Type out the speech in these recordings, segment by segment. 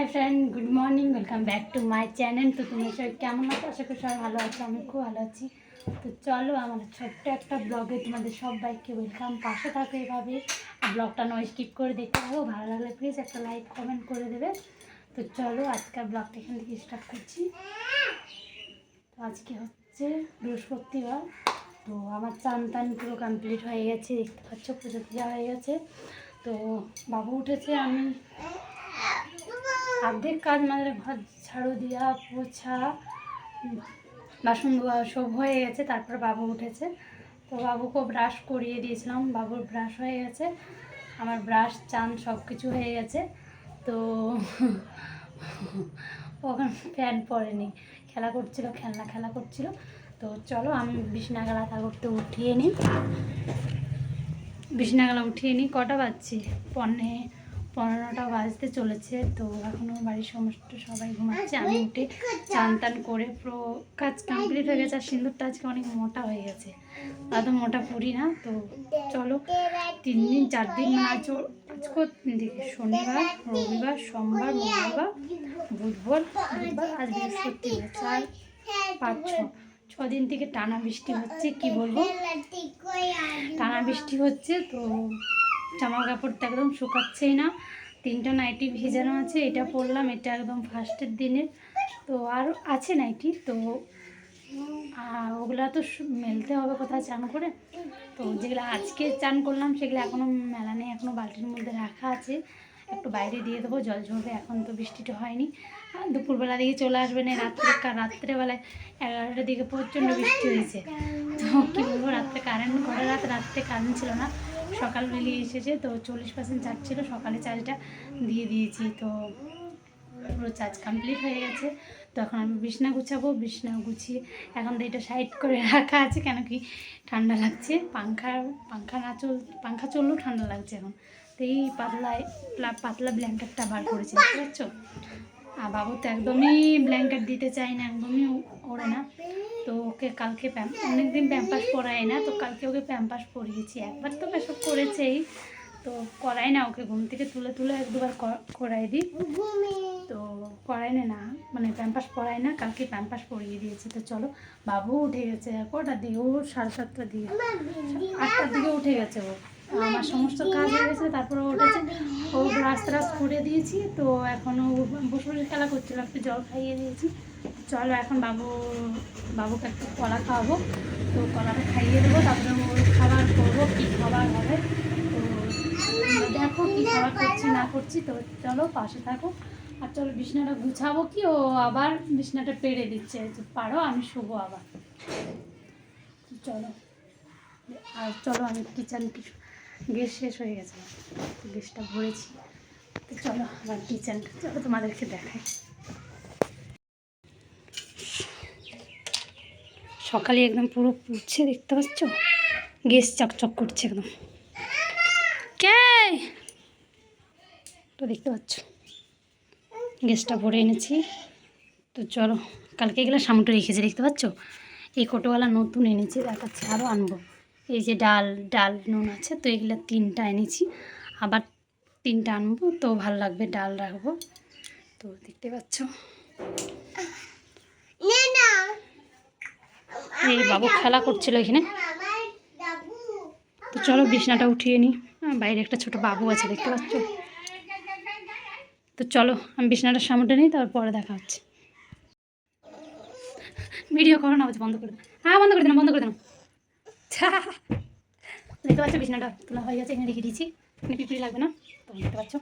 Hi friend, good morning, welcome back to my channel. তো তোমরা সবাই কেমন আছো? আশা করি সবাই ভালো আছো, আমি খুব ভালো আছি। তো চলো আমার ছোট্ট একটা ব্লগে তোমাদের সবাইকে ওয়েলকাম। পাশে থাকো এভাবে, ব্লগটা নয় স্কিপ করে দেখতে থাকো। ভালো লাগলে প্লিজ একটা লাইক কমেন্ট করে দেবে। তো চলো আজকের ব্লগটা এখান থেকে স্টার্ট করছি। তো আজকে হচ্ছে বৃহস্পতিবার। তো আমার চান টান পুরো কমপ্লিট হয়ে গেছে, দেখতে পাচ্ছ পুজো পূজা হয়ে গেছে। তো বাবু উঠেছে, আমি অর্ধেক কাজ মানে ঘর ঝাড়ু দেওয়া, পোছা, বাসন ধোয়া সব হয়ে গেছে। তারপর বাবু উঠেছে, তো বাবুকে ব্রাশ করিয়ে দিয়েছিলাম, বাবুর ব্রাশ হয়ে গেছে, আমার ব্রাশ চান সব কিছু হয়ে গেছে। তো ওখানে ফ্যান পড়েনি, খেলা করছিল। তো চলো আমি বিছনাগালা করতে উঠিয়ে নিই। বিছনাগালা উঠিয়ে নিই। কটা বাজছে? 15টা বাজতে চলেছে। তো এখনও বাড়ির সমস্ত সবাই ঘুমাচ্ছে। আমি উঠে চান টান করে পুরো কাজ কমপ্লিট হয়ে গেছে। আর সিঁদুরটা আজকে অনেক মোটা হয়ে গেছে, অত মোটা পড়ি না। তো চলো 3 দিন 4 দিন মানে আজকে দেখি শনিবার, রবিবার, সোমবার, মঙ্গলবার, বুধবার, আজ বৃহস্পতিবার, 4 5 6 দিন থেকে টানা বৃষ্টি হচ্ছে। কি বলবো, টানা বৃষ্টি হচ্ছে। তো জামা কাপড়টা একদম শুকাচ্ছেই না। 3টা নাইটি ভেজানো আছে, এটা পরলাম, এটা একদম ফার্স্টের দিনের। তো আর আছে নাইটি, তো ওগুলো তো মেলতে হবে কোথায় চান করে। তো যেগুলো আজকে চান করলাম সেগুলো এখনও মেলা নেই, এখনও বালতির মধ্যে রাখা আছে। একটু বাইরে দিয়ে দেবো, জল ঝরবে। এখন তো বৃষ্টিটা হয়নি, দুপুরবেলা দিকে চলে আসবে না। রাত্রেবেলায় 11টার দিকে প্রচণ্ড বৃষ্টি হয়েছে। তো কী বলবো, রাত্রে কারেন্ট ছিল না, সকাল বেরিয়ে এসেছে। তো 40% চার্জ ছিল, সকালে চার্জটা দিয়ে দিয়েছি। তো পুরো চার্জ কমপ্লিট হয়ে গেছে। তো এখন আমি বিছনা গুছাবো, বিছনা গুছিয়ে এখন তো এটা সাইড করে রাখা আছে, কেন কি ঠান্ডা লাগছে। পাংখা চললেও ঠান্ডা লাগছে এখন। তো এই পাতলা ব্ল্যাঙ্কেটটা বার করেছি, বুঝতে পারছো। আর বাবু তো একদমই ব্ল্যাঙ্কেট দিতে চাই না, একদমই ওড়ে না। তো ওকে কালকে অনেকদিন প্যাম্পাস পরাই না, তো কালকে ওকে প্যাম্পাস পরিয়েছি। একবার তো পেশাব করেছেই, তো করাই না ওকে, ঘুম থেকে তুলে 1-2বার করাই দিই। তো করাই না, মানে প্যাম্পাস পরাই না, কালকে প্যাম্পাস পরিয়ে দিয়েছি। তো চলো বাবু উঠে গেছে। কটার দিকে? ও 7:30টার দিকে, 8টার দিকে উঠে গেছে। ও আমার সমস্ত কাজ হয়ে গেছে, তারপরে ও উঠেছে। ও রাস্তা করে দিয়েছি। তো এখন ও বসে খেলা করছিল, একটু জল খাইয়ে দিয়েছি। চলো এখন বাবুকে একটু কলা খাওয়াবো। তো কলাটা খাইয়ে দেবো, তারপরে ওর খাবার করবো, কী খাবার হবে। তো দেখো কী খাবার করছি না করছি। তো চলো পাশে থাকো। আর চলো বিছনাটা গুছাবো, কি ও আবার বিছনাটা পেরে দিচ্ছে, পারো আমি শুবো আবার। চলো আমি গ্যাস শেষ হয়ে গেছে, গ্যাসটা ভরেছি। তো চলো আবার কিচেনটা চলো তোমাদেরকে দেখাই। সকালে একদম পুরো পুড়ছে, দেখতে পাচ্ছ, গ্যাস চকচক করছে একদম। কে তো দেখতে পাচ্ছ গ্যাসটা ভরে এনেছি। তো চলো, কালকে এগুলো সামুটে রেখেছি, দেখতে পাচ্ছ। এই কোটোওয়ালা নতুন এনেছি, দেখাচ্ছি, আরও আনবো। এই যে ডাল নুন আছে, তো এগুলো 3টা এনেছি, আবার 3টা আনবো। তো ভালো লাগবে, ডাল রাখবো। তো দেখতে পাচ্ছ, এই বাবু খেলা করছিল এখানে। তো চলো বিছনাটা উঠিয়ে নিই। বাইরে একটা ছোট বাবু আছে, দেখতে পাচ্ছ। তো চলো আমি বিছনাটার সামনে নিই, তারপরে দেখা হচ্ছে। ভিডিও করো না, বন্ধ করে দিন। হ্যাঁ বন্ধ করে দিলাম। দেখতে পাচ্ছ বিছনাটা তোলা হয়ে গেছে, এখানে রেখে দিয়েছি, এখানে পিঁপড়ি লাগবে না। তো দেখতে পাচ্ছ,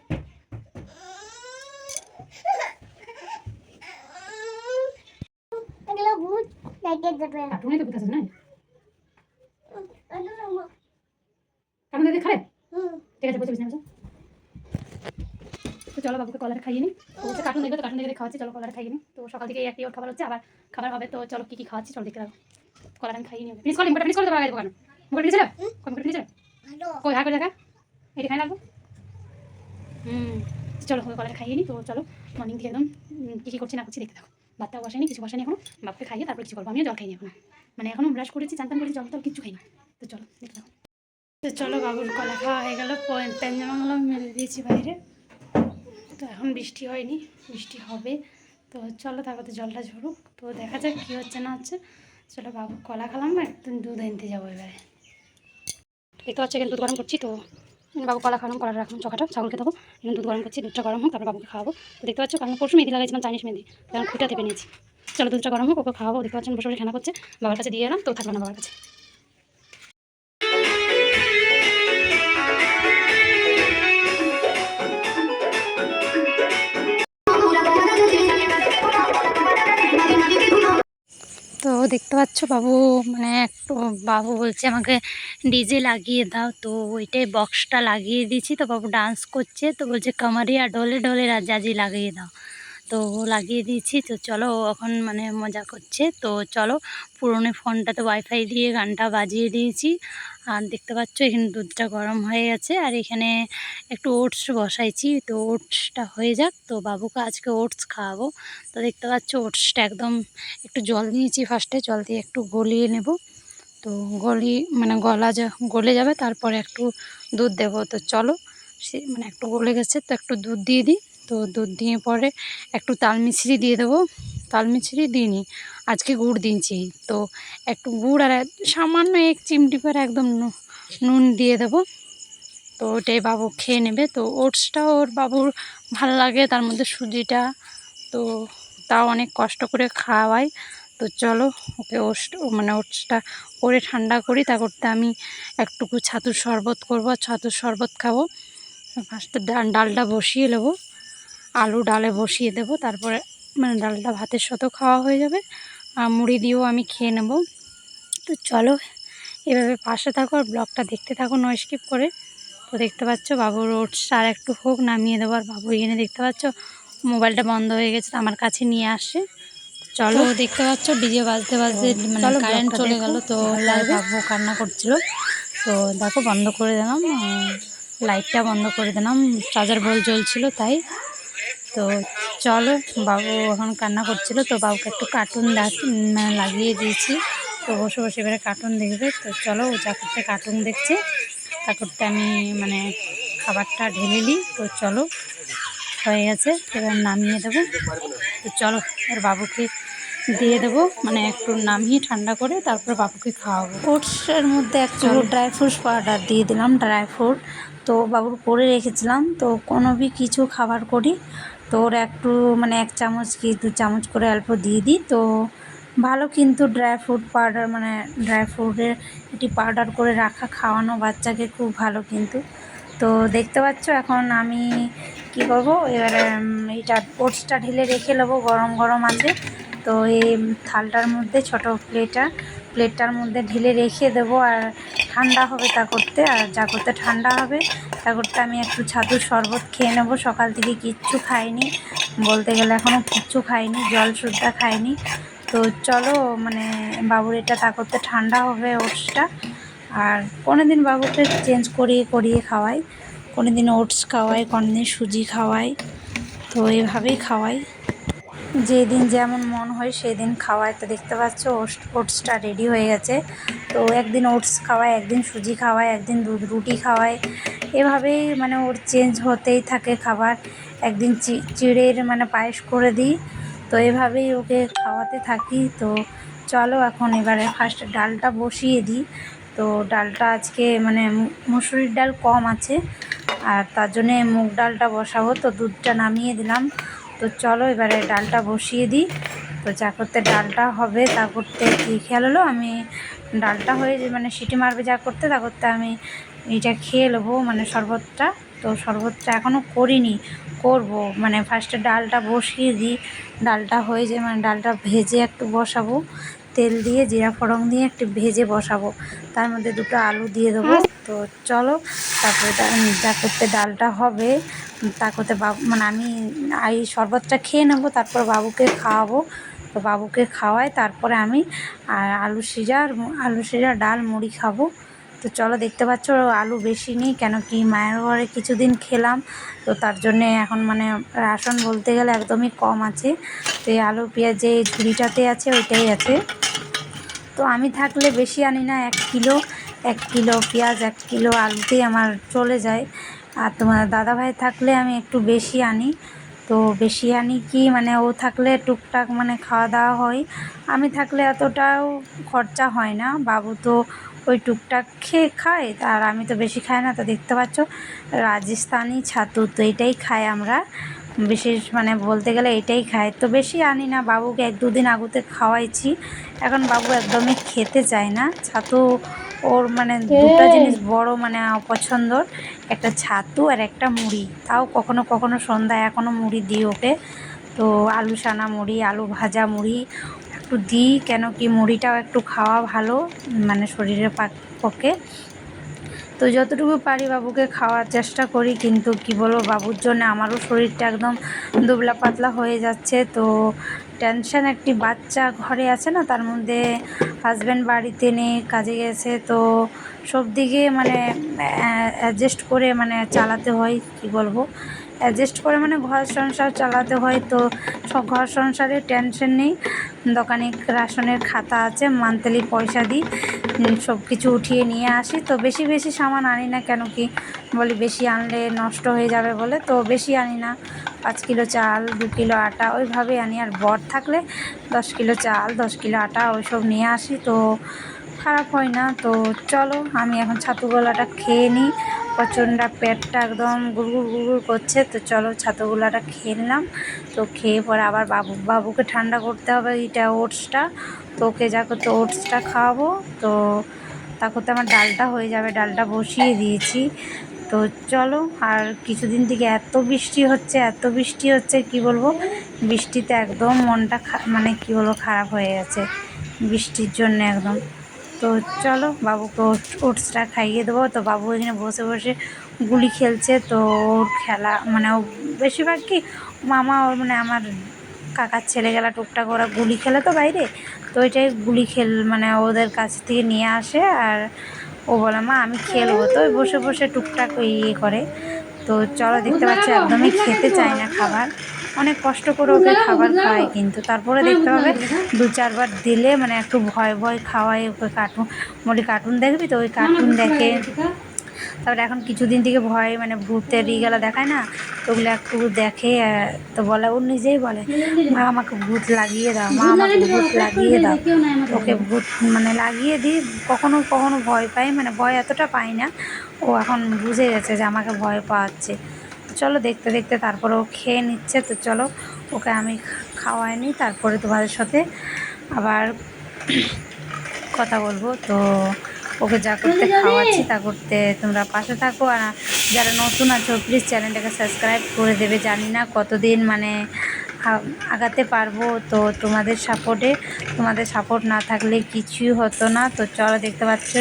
ঠিক আছে, বসে বিছনা। তো চলো বাবুকে কলাটা খাইয়ে নিই। তো হচ্ছে কার্টুন দেখে খাওয়াচ্ছি, চলো কলাটা খাইয়ে নিই। তো সকাল থেকে একটি ওর খাবার হচ্ছে, আবার খাবার হবে। তো চলো কী খাওয়াচ্ছি চলো দেখতে থাকো। কলাটা আমি খাইয়ে নিই। ফিনিশ করে দেবো আগে দোকানে। মুখে ফিনিশ কই হ্যাঁ করে দেখা, এটা খাই লাগবো। চলো কলাটা খাইয়ে নিই। তো চলো মর্নিং থেকে একদম কী করছি না করছি দেখতে থাকো। ভাতটাও বসাইনি, কিছু বসাইনি এখনো, বাবুকে খাইয়ে তারপর কিছু করবো। আমিও জল খাইনি এখনো, মানে এখনও ব্রাশ করেছি, চান করেছি, জল কিছু খাইনি। তো চলো দেখতে থাকো। তো চলো বাবুর কলা খাওয়া হয়ে গেলো, প্যান জামাগুলো মেলে দিয়েছি বাইরে। তো এখন বৃষ্টি হয়নি, বৃষ্টি হবে। তো চলো তারপরে জলটা ঝরুক, তো দেখা যাক কী হচ্ছে না হচ্ছে। চলো বাবু কলা খেলাম, একদিন দুধ আনতে যাবো এবারে। দেখতে পাচ্ছি এখানে দুধ গরম করছি, তো বাবু কলা খাওয়ালাম, কলা রাখলাম চকাটা, ছাগলকে দেবো। এখন দুধ গরম করছি, দুধটা গরম হোক তারপর বাবুকে খাওয়াবো। তো দেখতে পাচ্ছ কারণ পরশু মেহেদি লাগাইছিলাম, চাইনিজ মেহেদি, তখন খুঁটা থেকে নিয়েছি। চলো দুধটা গরম হোক, ওকে খাওয়াবো। দেখতে পাচ্ছেন বসে বসে খেলা করছে, বাবার কাছে দিয়ে এলাম, তো থাকবে না বাবার কাছে। তো দেখতে পাচ্ছ বাবু মানে একটু বাবু বলছে আমাকে ডিজে লাগিয়ে দাও, তো ওইটাই বক্সটা লাগিয়ে দিয়েছি। তো বাবু ডান্স করছে, তো বলছে কামারিয়া ডোলে ডোলে রাজাজি লাগিয়ে দাও, তো লাগিয়ে দিয়েছি। তো চলো ও এখন মানে মজা করছে। তো চলো পুরনো ফোনটাতে ওয়াইফাই দিয়ে গানটা বাজিয়ে দিয়েছি। আর দেখতে পাচ্ছ এখানে দুধটা গরম হয়ে গেছে, আর এখানে একটু ওটস বসাইছি। তো ওটসটা হয়ে যাক, তো বাবুকে আজকে ওটস খাওয়াবো। তো দেখতে পাচ্ছ ওটসটা একদম একটু জল দিয়েছি, ফার্স্টে জল দিয়ে একটু গলিয়ে নেব। তো মানে গলে যাবে, তারপরে একটু দুধ দেব। তো চলো সে মানে একটু গলে গেছে, তো একটু দুধ দিয়ে দিই। তো দুধ দিয়ে পরে একটু তাল মিছরি দিয়ে দেবো। তাল মিছরি দিইনি, আজকে গুড় দিয়েছি। তো একটু গুড় আর সামান্য এক চিমটি করে একদম নুন দিয়ে দেবো। তো ওটাই বাবু খেয়ে নেবে। তো ওটসটা ওর বাবুর ভাল লাগে, তার মধ্যে সুজিটা, তো তাও অনেক কষ্ট করে খাওয়াই। তো চলো ওকে ওটসটা করে ঠান্ডা করি, তা করতে আমি একটুকু ছাতুর শরবত করব, আর ছাতুর শরবত খাবো। ফার্স্টে ডালটা বসিয়ে নেবো, আলু ডালে বসিয়ে দেবো, তারপরে মানে ডালটা ভাতের সাথেও খাওয়া হয়ে যাবে, আর মুড়ি দিয়েও আমি খেয়ে নেব। তো চলো এভাবে পাশে থাকো আর ব্লগটা দেখতে থাকো নো স্কিপ করে। তো দেখতে পাচ্ছ বাবুর ওটস আর একটু হোক, নামিয়ে দেবো। আর বাবু এখানে দেখতে পাচ্ছ মোবাইলটা বন্ধ হয়ে গেছে, আমার কাছে নিয়ে আসে। চলো দেখতে পাচ্ছ ডিজে বাজতে বাজতে মানে কারেন্ট চলে গেল। তো তাই বাবু কান্না করছিল, তো দেখো বন্ধ করে দিলাম, লাইটটা বন্ধ করে দিলাম, চার্জার বল জ্বলছিল তাই। তো চলো বাবু এখন কান্না করছিল, তো বাবুকে একটু কার্টুন লাগিয়ে দিয়েছি। তো বসে বসে এবারে কার্টুন দেখবে। তো চলো ও যা করতে কার্টুন দেখছে, তা করতে আমি মানে খাবারটা ঢেলে নিই। তো চলো হয়ে গেছে, এবার নামিয়ে দেবো। তো চলো এবার বাবুকে দিয়ে দেবো, মানে একটু নামিয়ে ঠান্ডা করে তারপর বাবুকে খাওয়াবো। ওটসের মধ্যে একটু ড্রাই ফ্রুটস পাউডার দিয়ে দিলাম, ড্রাই ফ্রুট তো বাবুর করে রেখেছিলাম। তো কোনো কিছু খাবার করি তো ওর একটু মানে 1 চামচ কি 2 চামচ করে অল্প দিয়ে দিই। তো ভালো কিন্তু ড্রাই ফ্রুট পাউডার মানে ড্রাই ফ্রুটের এটি পাউডার করে রাখা খাওয়ানো বাচ্চাকে খুব ভালো কিন্তু। তো দেখতে পাচ্ছ এখন আমি কি করব, এবারে এইটা ওটসটা ঢেলে রেখে নেবো, গরম গরম আছে। তো এই থালটার মধ্যে ছোট প্লেটটার মধ্যে ঢেলে রেখে দেবো, আর ঠান্ডা হবে তা করতে। আর যা করতে ঠান্ডা হবে তা করতে আমি একটু ছাতুর শরবত খেয়ে নেবো। সকাল থেকে কিচ্ছু খাইনি, বলতে গেলে এখনও কিচ্ছু খাইনি, জল সুদ্ধা খাইনি। তো চলো মানে বাবুর এটা তা করতে ঠান্ডা হবে ওটসটা। আর কোনো দিন বাবুকে চেঞ্জ করিয়ে করিয়ে খাওয়াই, কোনো দিন ওটস খাওয়াই, কোনো দিন সুজি খাওয়াই। তো এইভাবেই খাওয়াই, যেদিন যেমন মন হয় সেদিন খাওয়াই। তো দেখতে পাচ্ছ ওটসটা রেডি হয়ে গেছে। তো একদিন ওটস খাওয়াই, একদিন সুজি খাওয়াই, একদিন দুধ রুটি খাওয়াই, এভাবেই মানে ওর চেঞ্জ হতেই থাকে খাবার। একদিন চিড়ের মানে পায়েস করে দিই। তো এভাবেই ওকে খাওয়াতে থাকি। তো চলো এখন এবারে ফার্স্ট ডালটা বসিয়ে দিই। তো ডালটা আজকে মানে মুসুরির ডাল কম আছে, আর তার জন্যে মুগ ডালটা বসাবো। তো দুধটা নামিয়ে দিলাম। তো চলো এবারে ডালটা বসিয়ে দিই। তো যা করতে ডালটা হবে তা করতে কী খেয়াল হলো, আমি ডালটা হয়ে মানে সিটি মারবে যা করতে তা করতে আমি এইটা খেয়ে নেবো মানে শরবতটা। তো শরবতটা এখনও করিনি, করব মানে ফার্স্টে ডালটা বসিয়ে দিই, ডালটা হয়ে যায় মানে ডালটা ভেজে একটু বসাবো, তেল দিয়ে জিরা ফোড়ন দিয়ে একটু ভেজে বসাবো, তার মধ্যে 2টো আলু দিয়ে দেবো। তো চলো তারপরে যা করতে ডালটা হবে তা করতে বাবু মানে আমি এই শরবতটা খেয়ে নেবো, তারপর বাবুকে খাওয়াবো। তো বাবুকে খাওয়াই তারপরে আমি আলু সিজা ডাল মুড়ি খাবো। তো চলো দেখতে পাচ্ছ আলু বেশি নেই, কেন কি মায়ের ঘরে কিছুদিন খেলাম, তো তার জন্যে এখন মানে রাশন বলতে গেলে একদমই কম আছে। তো এই আলু পেঁয়াজ যে ঝুড়িটাতে আছে ওইটাই আছে। তো আমি থাকলে বেশি আনি না, 1 কিলো পেঁয়াজ 1 কিলো আলুতেই আমার চলে যায়। আর তোমার দাদাভাই থাকলে আমি একটু বেশি আনি। তো বেশি আনি কি মানে ও থাকলে টুকটাক মানে খাওয়া দাওয়া হয়, আমি থাকলে এতটাও খরচা হয় না। বাবু তো ওই টুকটাক খায়, আর আমি তো বেশি খাই না। তো দেখতে পাচ্ছ রাজস্থানি ছাতু, তো এটাই খাই আমরা বিশেষ, মানে বলতে গেলে এটাই খাই। তো বেশি আনি না, বাবুকে 1-2 দিন আগুতে খাওয়াইছি, এখন বাবু একদমই খেতে চায় না ছাতু। ওর মানে দুটো জিনিস বড় মানে অপছন্দর, একটা ছাতু আর একটা মুড়ি। তাও কখনো কখনো সন্ধ্যায় এখনও মুড়ি দিই ওকে। তো আলু সানা মুড়ি, আলু ভাজা মুড়ি একটু দিই, কেন কি মুড়িটাও একটু খাওয়া ভালো মানে শরীরের পক্ষে। তো যতটুকু পারি বাবুকে খাওয়ার চেষ্টা করি, কিন্তু কি বলবো, বাবুর জন্য আমারও শরীরটা একদম দুবলা পাতলা হয়ে যাচ্ছে। তো টেনশন, একটি বাচ্চা ঘরে আছে না, তার মধ্যে হাজব্যান্ড বাড়িতে নেই, কাজে গেছে। তো সব দিকে মানে অ্যাডজাস্ট করে মানে চালাতে হয়, কি বলবো, অ্যাডজাস্ট করে মানে ঘর সংসার চালাতে হয়। তো সব ঘর সংসারে টেনশন নেই, দোকানে রাশনের খাতা আছে, মান্থলি পয়সা দিই, সব কিছু উঠিয়ে নিয়ে আসি। তো বেশি বেশি সামান আনি না, কেন কি বলি বেশি আনলে নষ্ট হয়ে যাবে বলে, তো বেশি আনি না। 5 কিলো চাল, 2 কিলো আটা ওইভাবেই আনি। আর বর থাকলে 10 কিলো চাল, 10 কিলো আটা ওইসব নিয়ে আসি, তো খারাপ হয় না। তো চলো আমি এখন ছাতু গোলাটা খেয়ে নিই, প্রচণ্ড পেটটা একদম গুড়গুড় গুড়গুড় করছে। তো চলো ছাতু গোলাটা খেয়ে নিলাম। তো খেয়ে পরে আবার বাবুকে ঠান্ডা করতে হবে এইটা ওটসটা। তো ওকে যা করতে ওটসটা খাওয়াবো। তো তা করতে আমার ডালটা হয়ে যাবে, ডালটা বসিয়ে দিয়েছি। তো চলো, আর কিছুদিন থেকে এত বৃষ্টি হচ্ছে, এত বৃষ্টি হচ্ছে, কি বলবো, বৃষ্টিতে একদম মনটা মানে কি বলবো খারাপ হয়ে গেছে বৃষ্টির জন্য একদম। তো চলো বাবুকে ওটসটা খাইয়ে দেবো। তো বাবু এখানে বসে বসে গুলি খেলছে। তো ওর খেলা মানে ও বেশিরভাগ কি মামা, ওর মানে আমার কাকার ছেলেগুলা টুকটাক ওরা গুলি খেলে তো বাইরে, তো ওইটাই গুলি মানে ওদের কাছ থেকে নিয়ে আসে। আর ও বলে মা আমি খেলবো, তো ওই বসে বসে টুকটাক ওই ইয়ে করে। তো চলো দেখতে পাচ্ছ একদমই খেতে চায় না খাবার, অনেক কষ্ট করে ওকে খাবার খাওয়াই, কিন্তু তারপরে দেখতে পাবে 2-4 বার দিলে মানে একটু ভয় ভয় খাওয়াই ওকে। কার্টুন দেখবি, তো ওই কার্টুন দেখে। তারপরে এখন কিছুদিন থেকে ভয় মানে ভূতের গেলা দেখায় না, তো ওগুলো একটু দেখে। তো বলে ও নিজেই বলে মা আমাকে ভূত লাগিয়ে দাও, মা আমাকে ভূত লাগিয়ে দাও। তো ওকে ভূত মানে লাগিয়ে দিই, কখনো কখনো ভয় পাই, মানে ভয় এতটা পাই না। ও এখন বুঝে গেছে যে আমাকে ভয় পাওয়াচ্ছে। চলো দেখতে দেখতে তারপরে ও খেয়ে নিচ্ছে। তো চলো ওকে আমি খাওয়াই নি, তারপরে তোমাদের সাথে আবার কথা বলবো। তো ওকে যা করতে খাওয়াচ্ছি তা করতে তোমরা পাশে থাকো। আর যারা নতুন আছো প্লিজ চ্যানেলটাকে সাবস্ক্রাইব করে দেবে। জানি না কতদিন মানে আগাতে পারবো, তো তোমাদের সাপোর্ট না থাকলে কিছুই হতো না। তো চলো দেখতে পাচ্ছ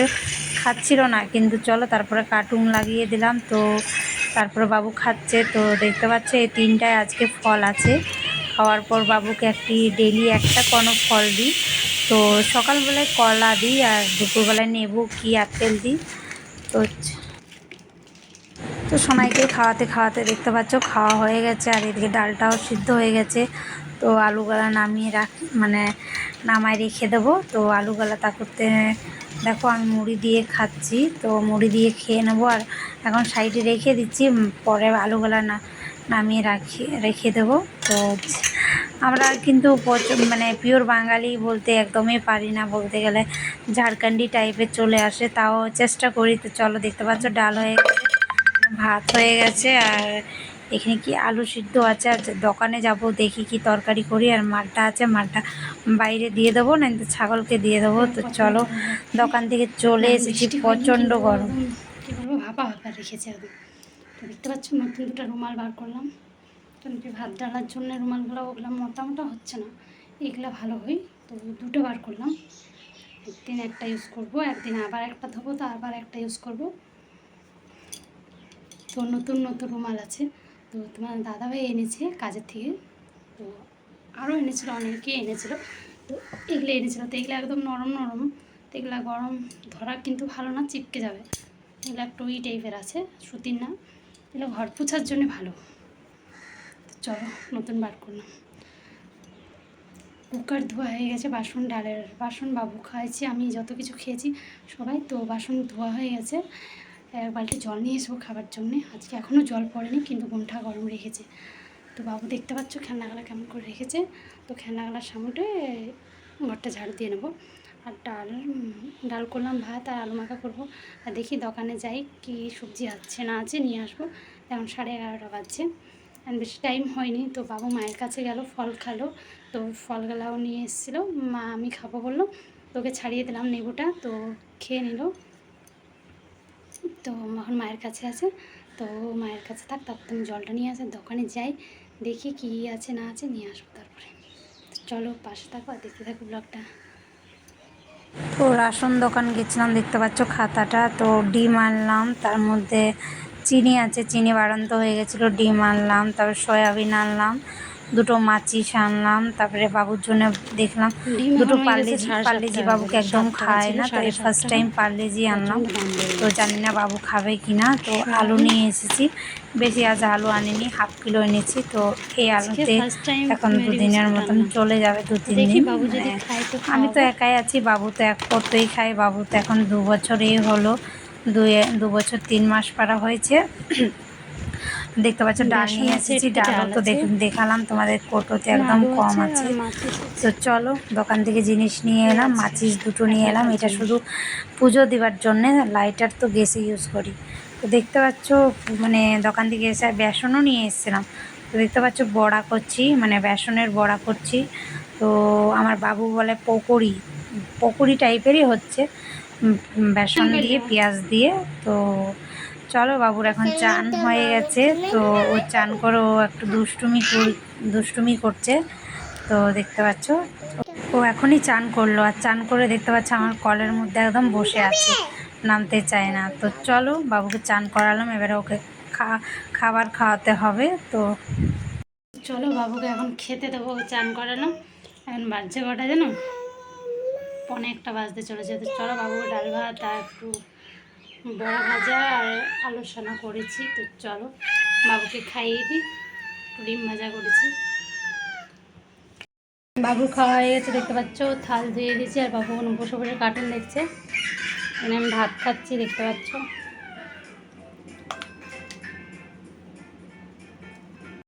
খাচ্ছিল না, কিন্তু চলো তারপরে কার্টুন লাগিয়ে দিলাম। তো তারপরে বাবু খাচ্ছে। তো দেখতে পাচ্ছ এই 3টায় আজকে ফল আছে, খাওয়ার পর বাবুকে ডেলি একটা কোনো ফল দিই। তো সকালবেলায় কলা দিই, আর দুপুরবেলায় নেবু কি আপেল দিই। তো তো সোনাইকে খাওয়াতে খাওয়াতে দেখতে পাচ্ছ খাওয়া হয়ে গেছে, আর এদিকে ডালটাও সিদ্ধ হয়ে গেছে। তো আলুগুলা নামিয়ে মানে নামায় রেখে দেবো। তো আলুগুলা তা করতে দেখো আমি মুড়ি দিয়ে খাচ্ছি, তো মুড়ি দিয়ে খেয়ে নেবো। আর এখন সাইডে রেখে দিচ্ছি, পরে আলুগুলা নামিয়ে রেখে দেবো। তো আমরা কিন্তু মানে পিওর বাঙালি বলতে একদমই পারি না, বলতে গেলে ঝাড়খণ্ডি টাইপের চলে আসে, তাও চেষ্টা করি। তো চলো দেখতে পাচ্ছ ডাল হয়ে গেছে, ভাত হয়ে গেছে, আর এখানে কি আলু সিদ্ধ আছে। আর দোকানে যাব দেখি কি তরকারি করি। আর মাঠটা আছে, মাঠটা বাইরে দিয়ে দেবো, না কিন্তু ছাগলকে দিয়ে দেবো। তো চলো দোকান থেকে চলে এসেছি, প্রচণ্ড গরম, কী বলবো ভাপা ভাপা রেখেছে একদম। তো দেখতে পাচ্ছ নতুন 2টা রুমাল বার করলাম, কারণ কি ভাত ডালার জন্য রুমালগুলো ওগুলো মোটা মোটা হচ্ছে না, এগুলো ভালো হয়। তো 2টো বার করলাম, একদিন একটা ইউজ করব, একদিন আবার একটা ধোবো, তো আবার একটা ইউজ করব। তো নতুন নতুন রুমাল আছে, তো তোমার দাদাভাই এনেছে কাজের থেকে, তো আরও এনেছিলো, অনেকেই এনেছিলো। তো এগুলো এনেছিলো, তো এগুলো একদম নরম নরম, তো এগুলো গরম ধরা কিন্তু ভালো না, চিপকে যাবে। এগুলো একটু ওই টাইপের আছে, সুতির না, এগুলো ঘর পোছার জন্য ভালো। তো চলো নতুন বার করলাম। কুকার ধোয়া হয়ে গেছে, বাসন ডালের বাসন বাবু খাইছি, আমি যত কিছু খেয়েছি সবাই, তো বাসন ধোয়া হয়ে গেছে। এক বালতি জল নিয়ে এসবো খাবার জন্যে, আজকে এখনও জল পড়েনি, কিন্তু ঘুমটা গরম রেখেছে। তো তো বাবু দেখতে পাচ্ছ খেলনাগুলো কেমন করে রেখেছে। তো খেলনাগুলোর সামনে ঘরটা ঝাড়ু দিয়ে নেবো। আর ডাল করলাম, ভাত আর আলু মাখা করবো। আর দেখি দোকানে যাই কি সবজি আছে না আছে নিয়ে আসবো। এখন 11:30 বাজছে, আর বেশি টাইম হয়নি। তো বাবু মায়ের কাছে গেল, ফল খালো। তো ফলগুলাও নিয়ে এসেছিলো, মা আমি খাবো বললো। তোকে ছাড়িয়ে দিলাম নেবুটা, তো খেয়ে নিল। তো এখন মায়ের কাছে আছে, তো মায়ের কাছে থাক, তারপর তুমি জলটা নিয়ে আসে, দোকানে যাই, দেখি কি আছে না আছে নিয়ে আসবো। তারপরে চলো পাশে থাকো আর দেখতে থাকো ব্লগটা। তো রাশন দোকান গেছিলাম, দেখতে পাচ্ছ খাতাটা। তো ডিম আনলাম, তার মধ্যে চিনি আছে, চিনি বাড়ন্ত হয়ে গেছিলো, ডিম আনলাম, তারপর সয়াবিন আনলাম, দুটো মাচিস আনলাম। তারপরে বাবুর জন্য দেখলাম ডিম দুটো এখন হয়ে গেছে পার্লেজি 7:30 বাবুকে করে, একদম 7 টাকা খায় ছিল, না, তো এই 7.5 ফার্স্ট টাকা। টাইম পার্লেজি আনলাম। প্রচণ্ড দাম বেড়ে তো গেছে। জানি না বাবু খাবে কি না। তো আলু সয়াবিন নিয়ে এসেছি, বেশি আজ আলু আনিনি, 1/2 কিলো এনেছি। তো এই আজকে আলুতে ফার্স্ট টাইম এখন মেরি 2 দিনের বিস্কুট মতন আনলাম। চলে যাবে, 2-3 দেখি দিন। বাবু মানে যদি খায় তো আমি তো খাওয়াবো। একাই আছি, বাবু তো এক পত্রই খায়। বাবু তো এখন 2 বছরই হলো, 2 বছর 3 মাস পারা হয়েছে। দেখতে পাচ্ছ ডাল বেসন নিয়ে আছে, এসেছি, এদিকে ডালও ডাল তো আছে, দেখালাম তোমাদের, কোটোতে এখানে একদম আলু কম আছে আর আছে। মাছ তো আছে চলো দোকান থেকে জিনিস নিয়ে এলাম, আছে মাচিস দুটো নিয়ে এলাম। এখনকার এটা জিনিস। শুধু পুজো দেওয়ার জন্যে, লাইটার তো গ্যাসে ইউজ করি। তো দেখতে পাচ্ছ মানে দোকান থেকে এসে বেসনও নিয়ে এসেছিলাম। তো দেখতে পাচ্ছ বড়া করছি, মানে বেসনের বড়া করছি। তো আমার বাবু বলে পকোড়ি, পকোড়ি টাইপেরই হচ্ছে, বেসন দিয়ে পেঁয়াজ দিয়ে। তো চলো বাবুর এখন চান হয়ে গেছে, তো ও চান করে ও একটু দুষ্টুমি করছে। তো দেখতে পাচ্ছ ও এখনই চান করলো, আর চান করে দেখতে পাচ্ছ আমার কলের মধ্যে একদম বসে আছে, নামতে চায় না। তো চলো বাবুকে চান করালাম, এবারে ওকে খাবার খাওয়াতে হবে। তো চলো বাবুকে এখন খেতে দেবো, চান করানো। এখন বাজছে কটা জানো, 1:45 বাজতে চলেছে। তো চলো বাবুকে ডাল ভাত আর একটু বড়া ভাজা আর আলু সানা করেছি। তো চলো বাবুকে খাইয়ে দিই, ডিম ভাজা করেছি। বাবু খাওয়া হয়ে গেছে, দেখতে পাচ্ছ থাল ধুয়ে দিয়েছি, আর বাবু বসে বসে কার্টুন দেখছে। এখানে আমি ভাত খাচ্ছি, দেখতে পাচ্ছ।